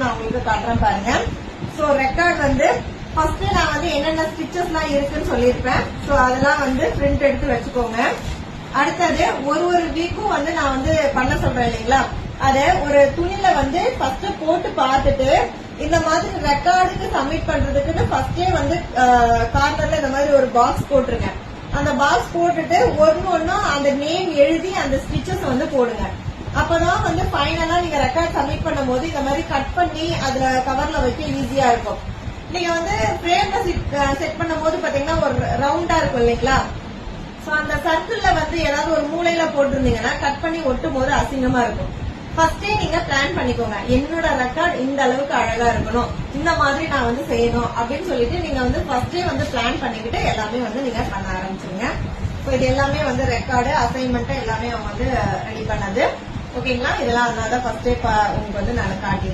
நான் உங்களுக்கு காட்டுறேன் பாருங்க. சோ ரெக்கார்ட் வந்து ஃபர்ஸ்ட் நான் வந்து என்னென்ன ஸ்டிச்சஸ் எல்லாம் இருக்குன்னு சொல்லியிருப்பேன். சோ அதெல்லாம் வந்து பிரிண்ட் எடுத்து வச்சுக்கோங்க. அடுத்தது ஒரு வீக்கும் வந்து நான் வந்து பண்ண சொல்றேன் இல்லைங்களா, அத ஒரு துணியில வந்து ஃபர்ஸ்ட் போட்டு பார்த்துட்டு இந்த மாதிரி ரெக்கார்டுக்கு சப்மிட் பண்றதுக்குன்னு ஃபர்ஸ்டே வந்து கார்னர்ல இந்த மாதிரி ஒரு பாக்ஸ் போட்டுருங்க. அந்த பாக்ஸ் போட்டுட்டு ஒன்னும் அந்த நேம் எழுதி அந்த ஸ்டிச்சஸ் வந்து போடுங்க. அப்பதான் வந்து ஃபைனலா நீங்க ரெக்கார்ட் சப்மிட் பண்ணும் போது இந்த மாதிரி கட் பண்ணி அதுல கவர்ல வைக்க ஈஸியா இருக்கும். நீங்க வந்து ஃப்ரேம்ல செட் பண்ணும் போது பாத்தீங்கன்னா ஒரு ரவுண்டா இருக்கும் இல்லைங்களா, சோ அந்த சர்க்கிள்ல வந்து ஏதாவது ஒரு மூலையில போட்டிருந்தீங்கன்னா கட் பண்ணி ஒட்டும் போது அசிங்கமா இருக்கும். ஃபர்ஸ்டே நீங்க பிளான் பண்ணிக்கோங்க, என்னோட ரெக்கார்ட் இந்த அளவுக்கு அழகா இருக்கணும், இந்த மாதிரி நான் வந்து செய்யணும் அப்படின்னு சொல்லிட்டு நீங்க வந்து ஃபர்ஸ்டே வந்து பிளான் பண்ணிக்கிட்டு எல்லாமே வந்து நீங்க பண்ண ஆரம்பிச்சுங்க. இது எல்லாமே வந்து ரெக்கார்டு அசைன்மெண்ட் எல்லாமே அவங்க வந்து ரெடி பண்ணது. ஓகேங்களா, இதெல்லாம் அதனால ஃபர்ஸ்டே உங்களுக்கு வந்து நான் காட்டி